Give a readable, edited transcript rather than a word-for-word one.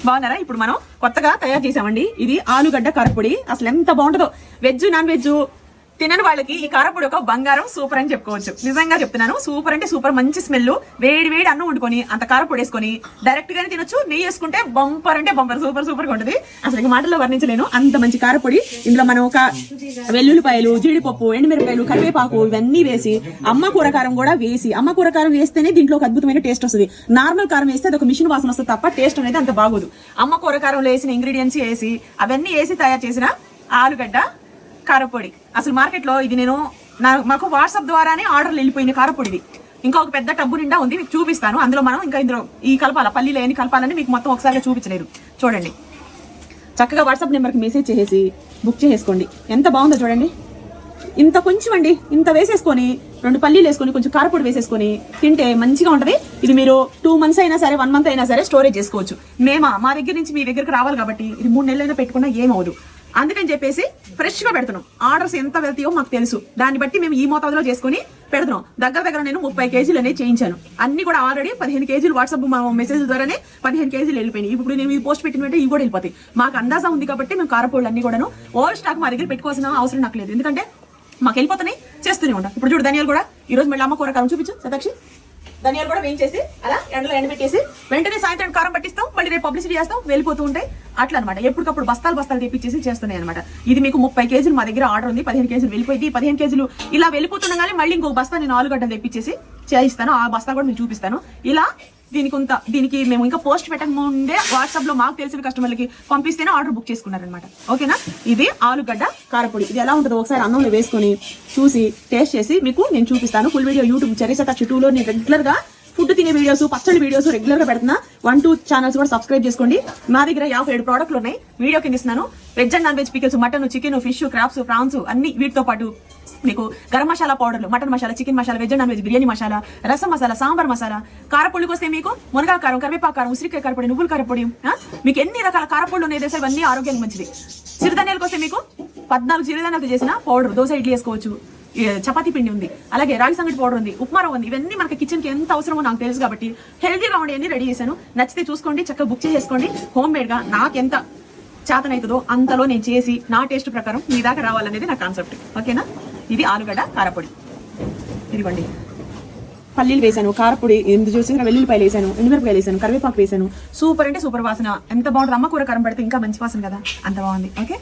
బాగున్నారా? ఇప్పుడు మనం కొత్తగా తయారు చేసామండి. ఇది ఆలుగడ్డ కారపొడి. అసలు ఎంత బాగుంటుందో. వెజ్ నాన్ వెజ్ తినని వాళ్ళకి ఈ కారపొడి ఒక బంగారం. సూపర్ అని చెప్పుకోవచ్చు. నిజంగా చెప్తున్నాను, సూపర్ అంటే సూపర్. మంచి స్మెల్, వేడి వేడి అన్నం వండుకొని అంత కారపొడి వేసుకొని డైరెక్ట్ గానే తినొచ్చు. నెయ్యి వేసుకుంటే బంపర్ అంటే బంపర్, సూపర్ సూపర్ గా ఉంటుంది. అసలు ఈ మాటల్లో వర్ణించలేను అంత మంచి కారపొడి. ఇందులో మనం ఒక వెల్లుల్లిపాయలు, జీడిపప్పు, ఎండుమిరపాయలు, కరివేపాకు ఇవన్నీ వేసి అమ్మ కూర కారం కూడా వేసి, అమ్మ కూర కారం వేస్తేనే దీంట్లో ఒక అద్భుతమైన టేస్ట్ వస్తుంది. నార్మల్ కారం వేస్తే అది ఒక మిషన్ వాసన వస్తుంది తప్ప టేస్ట్ అనేది అంత బాగోదు. అమ్మ కూర కారంలో వేసిన ఇంగ్రీడియంట్స్ వేసి అవన్నీ వేసి తయారు చేసిన ఆలుగడ్డ కారపొడి. అసలు మార్కెట్ లో ఇది నేను మాకు వాట్సాప్ ద్వారానే ఆర్డర్లు వెళ్ళిపోయిన కారపొడిది. ఇంకా ఒక పెద్ద టబ్బు నిండా ఉంది, మీకు చూపిస్తాను. అందులో మనం ఇంకా ఇందులో ఈ కలపాల పల్లీలు ఏమి కలపాలని మీకు మొత్తం ఒకసారిగా చూపించలేదు. చూడండి, చక్కగా వాట్సాప్ నెంబర్కి మెసేజ్ చేసి బుక్ చేసేసుకోండి. ఎంత బాగుందో చూడండి. ఇంత కొంచెం అండి, ఇంత వేసేసుకొని 2 పల్లీలు వేసుకొని కొంచెం కారపొడి వేసేసుకొని తింటే మంచిగా ఉంటది. ఇది మీరు 2 months అయినా సరే, 1 month అయినా సరే స్టోరేజ్ చేసుకోవచ్చు. మా దగ్గర నుంచి మీ దగ్గరకు రావాలి కాబట్టి ఇది 3 నెలలైనా పెట్టుకున్నా ఏమవుదు. అందుకని చెప్పేసి ఫ్రెష్ గా పెడుతున్నాం. ఆర్డర్స్ ఎంత వెళ్తాయో మాకు తెలుసు. దాన్ని బట్టి మేము ఈ మోతాదులో చేసుకుని పెడుతున్నాం. దగ్గర నేను 30 kgs అనేది చేయించాను. అన్ని కూడా ఆల్రెడీ 15 kgs వాట్సాప్ మెసేజ్ ద్వారానే 15 kgs వెళ్ళిపోయినాయి. ఇప్పుడు నేను ఈ పోస్ట్ పెట్టిన వెంటనే ఇవి కూడా వెళ్ళిపోతాయి. మాకు అందాజా ఉంది కాబట్టి మేము కారపొడులు అన్ని కూడాను ఓవర్ స్టాక్ మా దగ్గర పెట్టుకోవాల్సిన అవసరం నాకు లేదు. ఎందుకంటే మాకు వెళ్ళిపోతున్నాయి, చేస్తూనే ఉంటాం. ఇప్పుడు చూడు ధనియాలు కూడా ఈ రోజు మళ్ళీ అమ్మ కూర కారం చూపించు శతాక్షి. ధనియాలు కూడా వేయించేసి అలా ఎండలో ఎండబెట్టేసి వెంటనే సాయంత్రం కారం పట్టిస్తాం. మళ్ళీ రేపు పబ్లిసిటీ చేస్తాం, వెళ్ళిపోతూ ఉంటాయి. అట్లా అనమాట. ఎప్పటికప్పుడు బస్తాలు తెప్పించేసి చేస్తున్నాయి అనమాట. ఇది మీకు 30 kgs మా దగ్గర ఆర్డర్ ఉంది. 15 kgs వెళ్ళిపోయింది. 15 kgs ఇలా వెళ్ళిపోతుండగానే మళ్ళీ ఇంకొక బస్తా నేను ఆలుగడ్డలు తెప్పించేసి చేయిస్తాను. ఆ బస్తా కూడా మీకు చూపిస్తాను. ఇలా దీనికి మేము ఇంకా పోస్ట్ పెట్టక ముందే వాట్సాప్ లో మాకు తెలిసిన కస్టమర్లకి పంపిస్తేనే ఆర్డర్ బుక్ చేసుకున్నారనమాట. ఓకేనా? ఇది ఆలుగడ్డ కారపొడి. ఇది ఎలా ఉంటుందో ఒకసారి అన్నంలో వేసుకొని చూసి టేస్ట్ చేసి మీకు నేను చూపిస్తాను. ఫుల్ వీడియో యూట్యూబ్ చరిసత టూలో నేను రెగ్యులర్ గా ఫుడ్ తినే వీడియోస్, పచ్చడి వీడియోస్ రెగ్యులర్ గా పెడుతున్నా. 1-2 ఛానల్స్ కూడా సబ్స్క్రైబ్ చేసుకోండి. మా దగ్గర 57 ప్రోడక్ట్లు ఉన్నాయి. వీడియో కింద ఇస్తున్నాను. Veg and non veg pickles, mutton, chicken, fish, crabs, prawns అన్ని. వీటితో పాటు మీకు గరం మసాలా పౌడర్లు, mutton masala, chicken masala, veg and non veg biryani masala, రసం మసాలా, సాంబార్ మసాలా, కారపొడికి వస్తే మీకు మునగా కారం, కరివేపాకు కారం, ఉసిరికాయ కారపొడి, నువ్వుల కారపొడి, మీకు ఎన్ని రకాల కారపొడులు ఉన్నాయి తెలుసా? ఇవన్నీ ఆరోగ్యానికి మంచిది. సిరిధాన్యాలకు వస్తే మీకు 14 సిరిధాన్యాలతో చేసిన పౌడర్. దోశ, ఇడ్లీ వేసుకోవచ్చు. చపాతీ పిండి ఉంది, అలాగే రాగి సంగటి పౌడర్ ఉంది, ఉప్మా రవ్వ ఉంది. ఇవన్నీ మనకి కిచెన్ కి ఎంత అవసరమో నాకు తెలుసు కాబట్టి హెల్తీగా ఉండేవన్నీ రెడీ చేశాను. నచ్చితే చూసుకోండి, చక్కగా బుక్ చేసుకోండి. హోమ్ మేడ్ గా నాకెంత చేతనైతుందో అంతలో నేను చేసి నా టేస్ట్ ప్రకారం మీ దాకా రావాలనేది నా కాన్సెప్ట్. ఓకేనా? ఇది ఆలుగడ్డ కారపొడి. ఇదిగోండి, పల్లీలు వేసాను, కారపొడి ఎందుకు చూసి వెల్లుల్లిపాయలు వేసాను, ఎండుమిరపకాయలు వేసాను, కరివేపాకు వేసాను. సూపర్ అంటే సూపర్ వాసన. ఎంత బాగుంటుంది. అమ్మ కూర కారం పెడితే ఇంకా మంచి వాసన కదా, అంత బాగుంది. ఓకే.